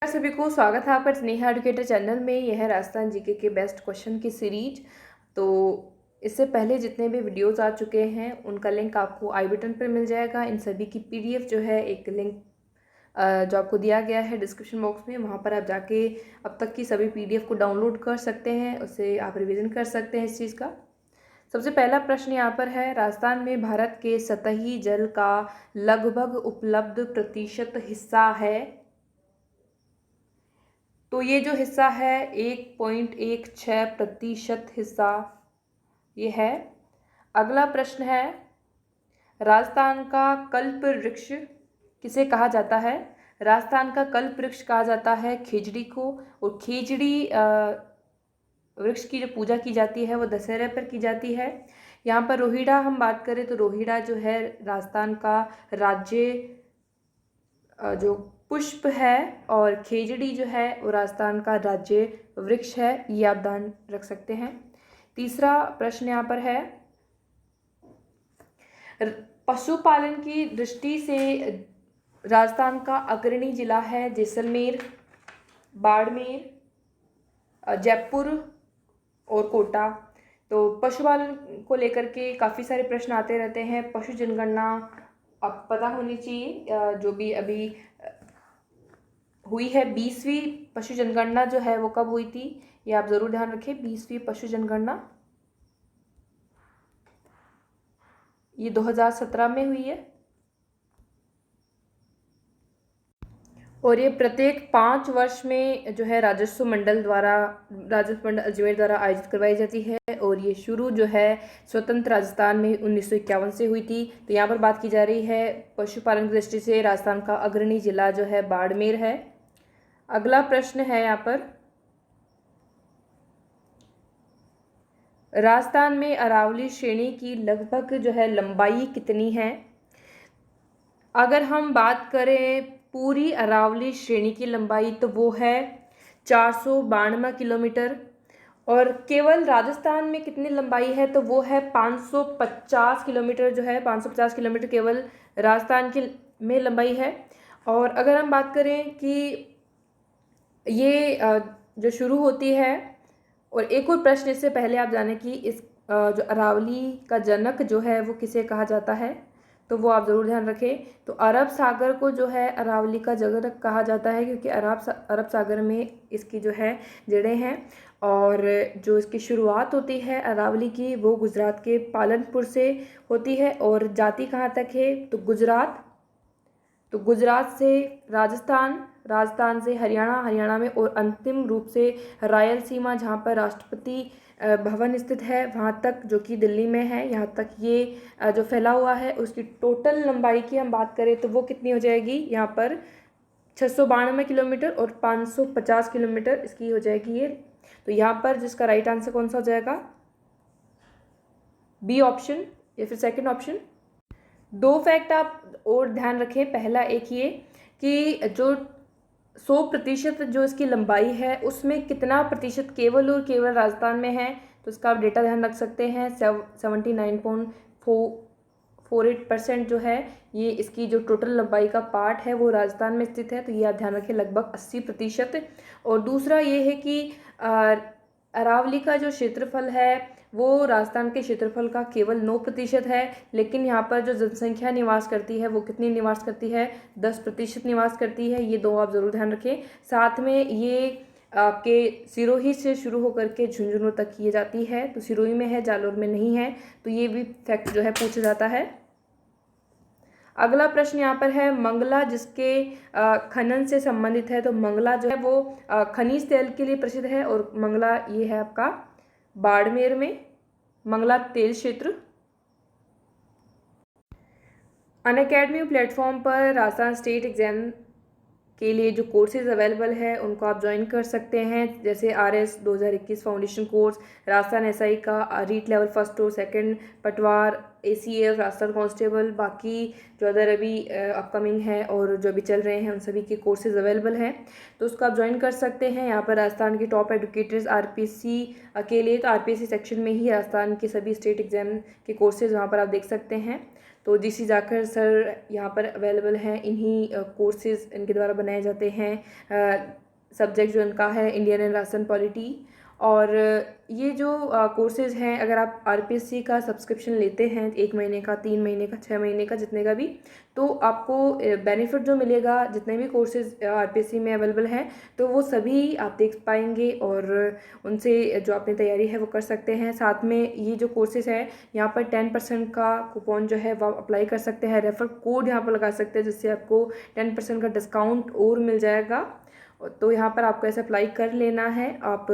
सभी को स्वागत है आपका स्नेहा एडुकेटर चैनल में। यह है राजस्थान जीके के बेस्ट क्वेश्चन की सीरीज। तो इससे पहले जितने भी वीडियोस आ चुके हैं उनका लिंक आपको आई बटन पर मिल जाएगा। इन सभी की पीडीएफ जो है एक लिंक जो आपको दिया गया है डिस्क्रिप्शन बॉक्स में, वहाँ पर आप जाके अब तक की सभी पीडीएफ को डाउनलोड कर सकते हैं, उससे आप रिविज़न कर सकते हैं इस चीज़ का। सबसे पहला प्रश्न यहाँ पर है, राजस्थान में भारत के सतही जल का लगभग उपलब्ध प्रतिशत हिस्सा है। तो ये जो हिस्सा है 1.16% हिस्सा ये है। अगला प्रश्न है, राजस्थान का कल्प वृक्ष किसे कहा जाता है। राजस्थान का कल्प वृक्ष कहा जाता है खेजड़ी को, और खेजड़ी वृक्ष की जो पूजा की जाती है वो दशहरे पर की जाती है। यहाँ पर रोहिड़ा हम बात करें तो रोहिड़ा जो है राजस्थान का राज्य जो पुष्प है, और खेजड़ी जो है वो राजस्थान का राज्य वृक्ष है। ये आप ध्यान रख सकते हैं। तीसरा प्रश्न यहाँ पर है, पशुपालन की दृष्टि से राजस्थान का अग्रणी जिला है जैसलमेर, बाड़मेर, जयपुर और कोटा। तो पशुपालन को लेकर के काफ़ी सारे प्रश्न आते रहते हैं। पशु जनगणना अब पता होनी चाहिए, जो भी अभी हुई है 20वीं पशु जनगणना जो है वो कब हुई थी, ये आप ज़रूर ध्यान रखें। 20वीं पशु जनगणना ये 2017 में हुई है, और ये प्रत्येक 5 वर्ष में जो है राजस्व मंडल अजमेर द्वारा आयोजित करवाई जाती है। और ये शुरू जो है स्वतंत्र राजस्थान में 1951 से हुई थी। तो यहाँ पर बात की जा रही है पशुपालन की दृष्टि से राजस्थान का अग्रणी जिला जो है बाड़मेर है। अगला प्रश्न है यहाँ पर, राजस्थान में अरावली श्रेणी की लगभग जो है लंबाई कितनी है। अगर हम बात करें पूरी अरावली श्रेणी की लंबाई तो वो है 492 किलोमीटर, और केवल राजस्थान में कितनी लंबाई है तो वो है 550 किलोमीटर जो है 550 किलोमीटर केवल राजस्थान की में लंबाई है। और अगर हम बात करें कि ये जो शुरू होती है, और एक और प्रश्न इससे पहले आप जाने कि इस जो अरावली का जनक जो है वो किसे कहा जाता है, तो वो आप ज़रूर ध्यान रखें। तो अरब सागर को जो है अरावली का जनक कहा जाता है, क्योंकि अरब सागर में इसकी जो है जड़ें हैं, और जो इसकी शुरुआत होती है अरावली की वो गुजरात के पालनपुर से होती है। और जाति कहाँ तक है तो गुजरात से राजस्थान, राजस्थान से हरियाणा, हरियाणा में और अंतिम रूप से रायलसीमा, जहाँ पर राष्ट्रपति भवन स्थित है वहाँ तक, जो कि दिल्ली में है, यहाँ तक ये जो फैला हुआ है। उसकी टोटल लंबाई की हम बात करें तो वो कितनी हो जाएगी, यहाँ पर 692 किलोमीटर और 550 किलोमीटर इसकी हो जाएगी ये। तो यहाँ पर जिसका राइट आंसर कौन सा हो जाएगा, बी ऑप्शन या फिर सेकंड ऑप्शन। 2 फैक्ट आप और ध्यान रखें। पहला एक ये कि जो 100% जो इसकी लंबाई है उसमें कितना प्रतिशत केवल और केवल राजस्थान में है, तो इसका आप डेटा ध्यान रख सकते हैं। 79.48% जो है ये इसकी जो टोटल लंबाई का पार्ट है वो राजस्थान में स्थित है। तो ये आप ध्यान रखें, लगभग 80%। और दूसरा ये है कि अरावली का जो क्षेत्रफल है वो राजस्थान के क्षेत्रफल का केवल 9% है, लेकिन यहाँ पर जो जनसंख्या निवास करती है वो कितनी निवास करती है, 10% निवास करती है। ये 2 आप ज़रूर ध्यान रखें। साथ में ये आपके सिरोही से शुरू होकर के झुंझुनू तक की जाती है, तो सिरोही में है, जालोर में नहीं है। तो ये भी फैक्ट जो है पूछा जाता है। अगला प्रश्न यहाँ पर है, मंगला जिसके खनन से संबंधित है। तो मंगला जो है वो खनिज तेल के लिए प्रसिद्ध है, और मंगला ये है आपका बाड़मेर में, मंगला तेल क्षेत्र। अनअकैडमी प्लेटफॉर्म पर राजस्थान स्टेट एग्जाम के लिए जो कोर्सेज अवेलेबल है उनको आप ज्वाइन कर सकते हैं, जैसे RS 2021 foundation course, Rajasthan SI का रीट लेवल 1 और 2, पटवार, ACF राजस्थान कांस्टेबल, बाकी जो अदर अभी अपकमिंग है और जो अभी चल रहे हैं उन सभी के कोर्सेज अवेलेबल हैं, तो उसको आप ज्वाइन कर सकते हैं। यहाँ पर राजस्थान के टॉप एडुकेटर्स RPSC के लिए, तो RPSC सेक्शन में ही राजस्थान के सभी स्टेट एग्जाम के कोर्सेज वहाँ पर आप देख सकते हैं। तो जीसी जाखड़ सर यहाँ पर अवेलेबल हैं। इन्हीं कोर्सेज़ इनके द्वारा बनाए जाते हैं। सब्जेक्ट जो इनका है इंडियन एंड राजस्थान पॉलिटी। और ये जो कोर्सेज़ हैं, अगर आप आरपीएससी का सब्सक्रिप्शन लेते हैं 1 महीने का, 3 महीने का, 6 महीने का, जितने का भी, तो आपको बेनिफिट जो मिलेगा, जितने भी कोर्सेज़ आरपीएससी में अवेलेबल हैं, तो वो सभी आप देख पाएंगे और उनसे जो आपने तैयारी है वो कर सकते हैं। साथ में ये जो कोर्सेज़ है, यहाँ पर 10% का कूपन जो है वो अप्लाई कर सकते हैं, रेफर कोड यहाँ पर लगा सकते हैं, जिससे आपको 10% का डिस्काउंट और मिल जाएगा। तो यहाँ पर आपको ऐसे अप्लाई कर लेना है, आप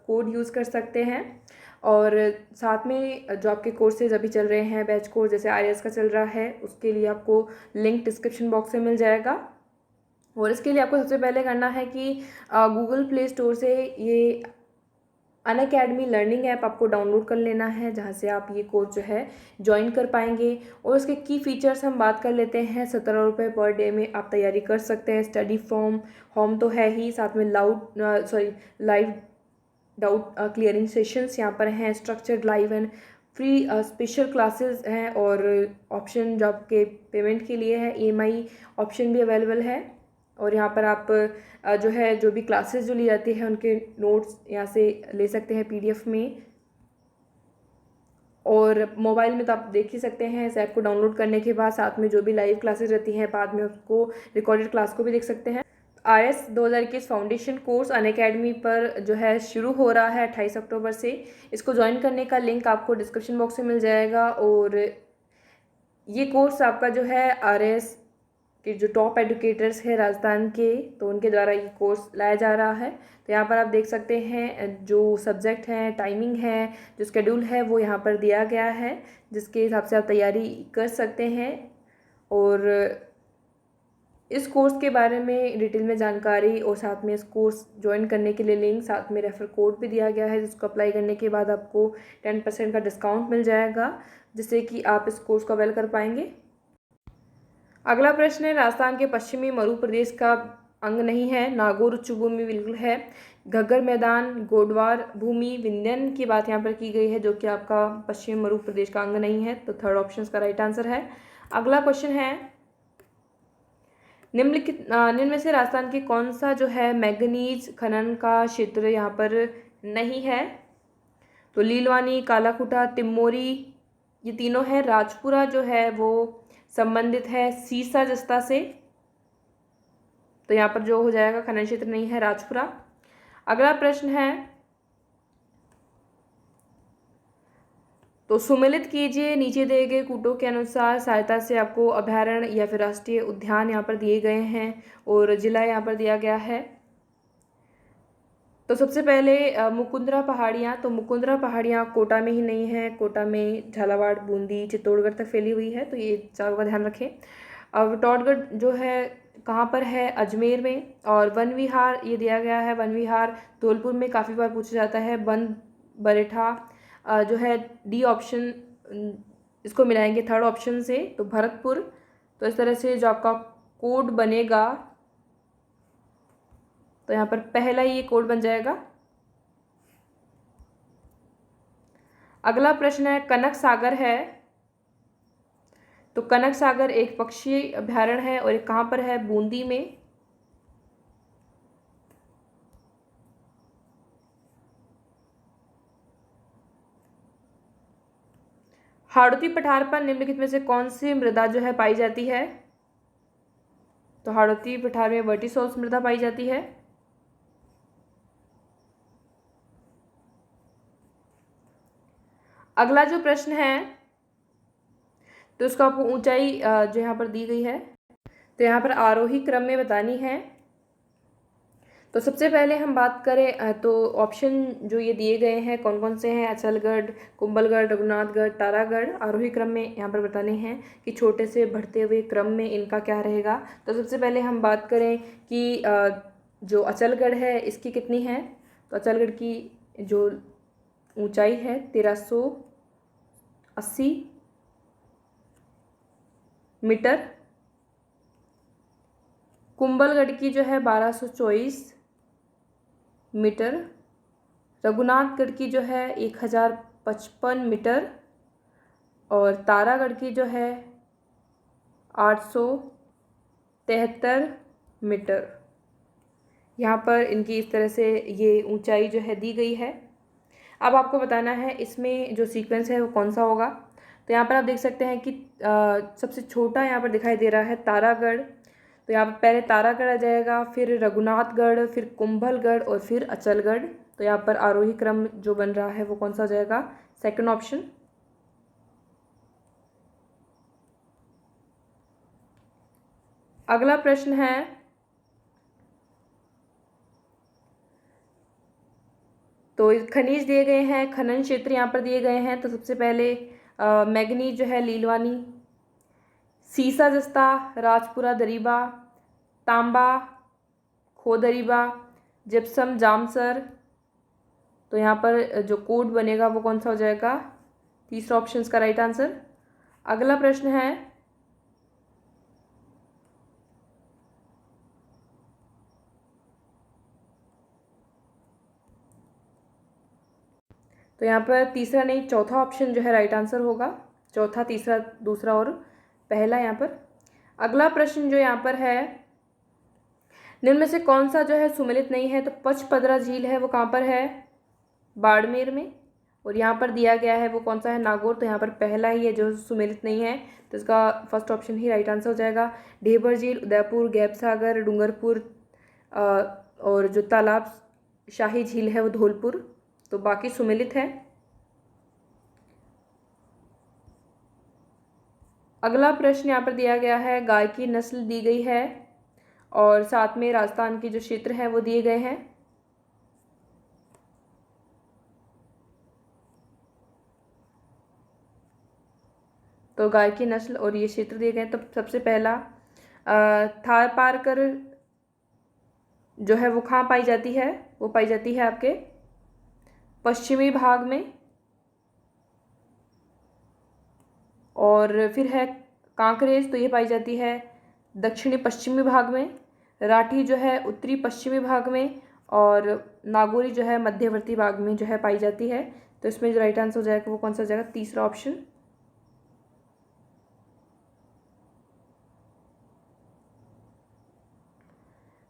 कोड यूज़ कर सकते हैं। और साथ में जो आपके कोर्सेज अभी चल रहे हैं, बैच कोर्स जैसे आईएएस का चल रहा है, उसके लिए आपको लिंक डिस्क्रिप्शन बॉक्स में मिल जाएगा। और इसके लिए आपको सबसे पहले करना है कि गूगल प्ले स्टोर से ये अनअकैडमी लर्निंग ऐप आपको डाउनलोड कर लेना है, जहाँ से आप ये कोर्स जो है ज्वाइन कर पाएंगे। और उसके की फ़ीचर्स हम बात कर लेते हैं। 17 रुपये पर डे में आप तैयारी कर सकते हैं। स्टडी फ्रॉम होम तो है ही, साथ में लाइव डाउट क्लियरिंग सेशंस यहाँ पर हैं, structured live and free special classes हैं, और ऑप्शन जो आपके पेमेंट के लिए है ईएमआई ऑप्शन भी अवेलेबल है। और यहाँ पर आप जो है जो भी क्लासेस जो ली जाती है उनके नोट्स यहाँ से ले सकते हैं पीडीएफ में। और मोबाइल में तो आप देख ही सकते हैं इस ऐप को डाउनलोड करने के बाद, साथ में जो भी लाइव क्लासेस रहती हैं बाद में उसको रिकॉर्डेड क्लास को भी देख सकते हैं। आरएस 2021 फाउंडेशन कोर्स अनअकैडमी पर जो है शुरू हो रहा है 28 अक्टूबर से। इसको ज्वाइन करने का लिंक आपको डिस्क्रिप्शन बॉक्स में मिल जाएगा। और ये कोर्स आपका जो है आरएस के जो टॉप एडुकेटर्स हैं राजस्थान के, तो उनके द्वारा ये कोर्स लाया जा रहा है। तो यहाँ पर आप देख सकते हैं जो सब्जेक्ट हैं, टाइमिंग है, जो शेड्यूल है वो यहाँ पर दिया गया है, जिसके हिसाब से आप तैयारी कर सकते हैं। और इस कोर्स के बारे में डिटेल में जानकारी और साथ में इस कोर्स ज्वाइन करने के लिए लिंक, साथ में रेफर कोड भी दिया गया है, जिसको अप्लाई करने के बाद आपको 10% का डिस्काउंट मिल जाएगा, जिससे कि आप इस कोर्स को अवेल कर पाएंगे। अगला प्रश्न है, राजस्थान के पश्चिमी मरु प्रदेश का अंग नहीं है। नागौर उच्च भूमि बिल्कुल है। घग्गर मैदान, गोडवार भूमि, विंध्यन की बात यहाँ पर की गई है, जो कि आपका पश्चिमी मरु प्रदेश का अंग नहीं है, तो थर्ड ऑप्शन का राइट आंसर है। अगला क्वेश्चन है, निम्न में से राजस्थान के कौन सा जो है मैंगनीज खनन का क्षेत्र यहाँ पर नहीं है? तो लीलवानी, कालाकुटा, तिम्मोरी, ये तीनों है। राजपुरा जो है वो संबंधित है सीसा जस्ता से, तो यहाँ पर जो हो जाएगा खनन क्षेत्र नहीं है राजपुरा। अगला प्रश्न है, तो सुमेलित कीजिए नीचे दिए गए कूटों के अनुसार सहायता से आपको अभयारण्य या फिर राष्ट्रीय उद्यान यहाँ पर दिए गए हैं और जिला यहाँ पर दिया गया है। तो सबसे पहले मुकुंदरा पहाड़ियाँ, तो मुकुंदरा पहाड़ियाँ कोटा में ही नहीं है, कोटा में झालावाड़, बूंदी, चित्तौड़गढ़ तक फैली हुई है, तो ये चारों का ध्यान रखें। अब टॉडगढ़ जो है कहाँ पर है? अजमेर में। और वन विहार ये दिया गया है, वन विहार धौलपुर में काफ़ी बार पूछा जाता है। वन बरेठा जो है डी ऑप्शन, इसको मिलाएंगे थर्ड ऑप्शन से, तो भरतपुर। तो इस तरह से जो आपका कोड बनेगा, तो यहाँ पर पहला ये कोड बन जाएगा। अगला प्रश्न है, कनक सागर है, तो कनक सागर एक पक्षी अभ्यारण्य है और एक कहाँ पर है? बूंदी में। हाड़ौती पठार पर निम्नलिखित में से कौन सी मृदा जो है पाई जाती है? तो हाड़ौती पठार में वर्टिसोर्स मृदा पाई जाती है। अगला जो प्रश्न है, तो उसका आपको ऊंचाई जो यहाँ पर दी गई है, तो यहाँ पर आरोही क्रम में बतानी है। तो सबसे पहले हम बात करें तो ऑप्शन जो ये दिए गए हैं कौन कौन से हैं? अचलगढ़, कुंभलगढ़, रघुनाथगढ़, तारागढ़। आरोही क्रम में यहाँ पर बताने हैं कि छोटे से बढ़ते हुए क्रम में इनका क्या रहेगा। तो सबसे पहले हम बात करें कि जो अचलगढ़ है इसकी कितनी है? तो अचलगढ़ की जो ऊंचाई है 1380 मीटर। कुंभलगढ़ की जो है 1224 मीटर। रघुनाथगढ़ की जो है 1055 मीटर। और तारागढ़ की जो है 873 मीटर। यहाँ पर इनकी इस तरह से ये ऊंचाई जो है दी गई है। अब आपको बताना है इसमें जो सीक्वेंस है वो कौन सा होगा। तो यहाँ पर आप देख सकते हैं कि सबसे छोटा यहाँ पर दिखाई दे रहा है तारागढ़। तो यहाँ पर पहले तारागढ़ आ जाएगा, फिर रघुनाथगढ़, फिर कुंभलगढ़ और फिर अचलगढ़। तो यहाँ पर आरोही क्रम जो बन रहा है वो कौन सा हो जाएगा, सेकंड ऑप्शन। अगला प्रश्न है, तो खनिज दिए गए हैं, खनन क्षेत्र यहाँ पर दिए गए हैं। तो सबसे पहले मैग्नीज जो है लीलवानी, सीसा जस्ता राजपुरा दरीबा, तांबा खोदरीबा, जिप्सम जामसर। तो यहाँ पर जो कोड बनेगा वो कौन सा हो जाएगा, तीसरा ऑप्शन इसका राइट आंसर। अगला प्रश्न है, तो यहाँ पर तीसरा नहीं चौथा ऑप्शन जो है राइट आंसर होगा। चौथा, तीसरा, दूसरा और पहला यहाँ पर। अगला प्रश्न जो यहाँ पर है, निम्न में से कौन सा जो है सुमेलित नहीं है। तो पचपदरा झील है वो कहाँ पर है, बाड़मेर में। और यहाँ पर दिया गया है वो कौन सा है, नागौर। तो यहाँ पर पहला ही है जो सुमेलित नहीं है, तो इसका फर्स्ट ऑप्शन ही राइट आंसर हो जाएगा। ढेबर झील, उदयपुर, गैपसागर, डूंगरपुर और जो तालाब शाही झील है वो धौलपुर। तो बाकी सुमेलित है। अगला प्रश्न यहाँ पर दिया गया है, गाय की नस्ल दी गई है और साथ में राजस्थान के जो क्षेत्र हैं वो दिए गए हैं। तो गाय की नस्ल और ये क्षेत्र दिए गए। तो सबसे पहला थारपारकर जो है वो कहाँ पाई जाती है, वो पाई जाती है आपके पश्चिमी भाग में। और फिर है कांकरेज, तो ये पाई जाती है दक्षिणी पश्चिमी भाग में। राठी जो है उत्तरी पश्चिमी भाग में। और नागौरी जो है मध्यवर्ती भाग में जो है पाई जाती है। तो इसमें जो राइट आंसर हो जाएगा वो कौन सा हो जाएगा, तीसरा ऑप्शन।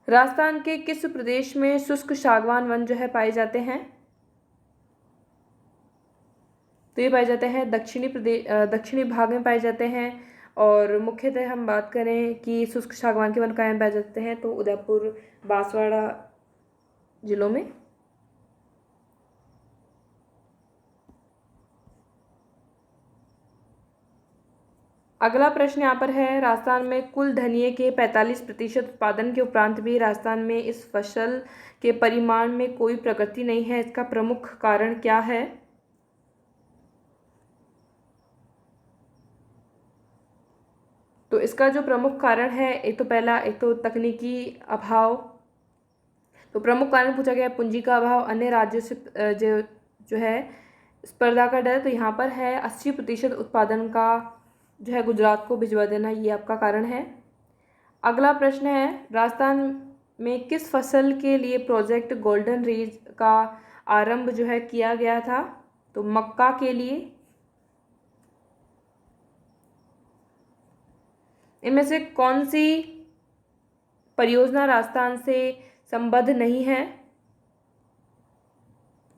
राजस्थान के किस प्रदेश में शुष्क सागवान वन जो है पाए जाते हैं। तो ये पाए जाते हैं दक्षिणी भाग में पाए जाते हैं। और मुख्यतः हम बात करें कि शुष्क सागवान के वन कहाँ पाए जाते हैं, तो उदयपुर, बांसवाड़ा जिलों में। अगला प्रश्न यहाँ पर है, राजस्थान में कुल धनिये के 45% उत्पादन के उपरांत भी राजस्थान में इस फसल के परिमाण में कोई प्रगति नहीं है, इसका प्रमुख कारण क्या है। तो इसका जो प्रमुख कारण है, एक तो तकनीकी अभाव। तो प्रमुख कारण पूछा गया है, पूंजी का अभाव, अन्य राज्यों से जो है स्पर्धा का डर। तो यहाँ पर है 80% उत्पादन का जो है गुजरात को भिजवा देना, ये आपका कारण है। अगला प्रश्न है, राजस्थान में किस फसल के लिए प्रोजेक्ट गोल्डन रीज का आरंभ जो है किया गया था। तो मक्का के लिए। इनमें से कौन सी परियोजना राजस्थान से संबद्ध नहीं है।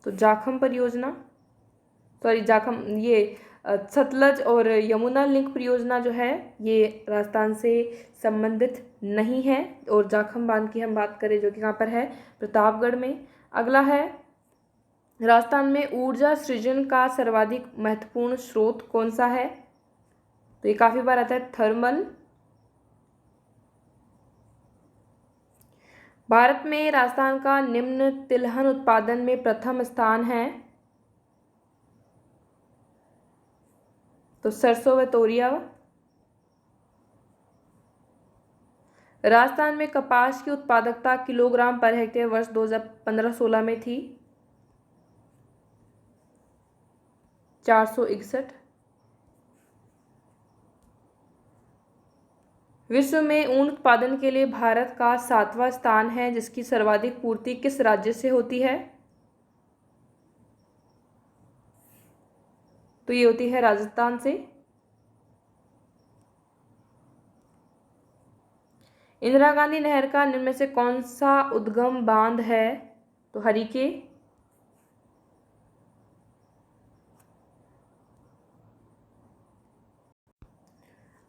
तो जाखम परियोजना, सतलज और यमुना लिंक परियोजना जो है ये राजस्थान से संबंधित नहीं है। और जाखम बांध की हम बात करें जो कि कहाँ पर है, प्रतापगढ़ में। अगला है, राजस्थान में ऊर्जा सृजन का सर्वाधिक महत्वपूर्ण स्रोत कौन सा है। तो ये काफ़ी बार आता है, थर्मल। भारत में राजस्थान का निम्न तिलहन उत्पादन में प्रथम स्थान है। तो सरसों व तोरिया। राजस्थान में कपास की उत्पादकता किलोग्राम पर हेक्टेयर वर्ष 2015-16 में थी 461। विश्व में ऊन उत्पादन के लिए भारत का 7वां स्थान है, जिसकी सर्वाधिक पूर्ति किस राज्य से होती है। तो ये होती है राजस्थान से। इंदिरा गांधी नहर का निम्न में से कौन सा उद्गम बांध है? तो हरिके।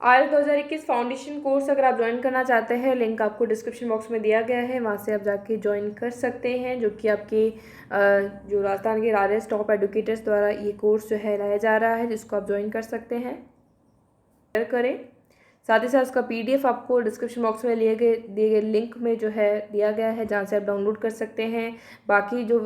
IELTS 2021 फाउंडेशन कोर्स अगर आप ज्वाइन करना चाहते हैं, लिंक आपको डिस्क्रिप्शन बॉक्स में दिया गया है, वहाँ से आप जाके ज्वाइन कर सकते हैं, जो कि आपके जो राजस्थान के RS टॉप एडुकेटर्स द्वारा ये कोर्स जो है लाया जा रहा है, जिसको आप ज्वाइन कर सकते हैं। करें, साथ ही साथ उसका PDF आपको डिस्क्रिप्शन बॉक्स में दिए गए लिंक में जो है दिया गया है, जहाँ से आप डाउनलोड कर सकते हैं। बाकी जो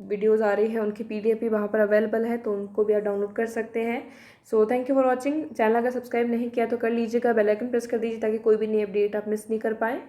वीडियोज़ आ रही है उनकी PDF भी वहाँ पर अवेलेबल है, तो उनको भी आप डाउनलोड कर सकते हैं। So thank you for watching. Channel अगर सब्सक्राइब नहीं किया तो कर लीजिएगा, बेल आइकन प्रेस कर दीजिए ताकि कोई भी नई अपडेट आप मिस नहीं कर पाएँ।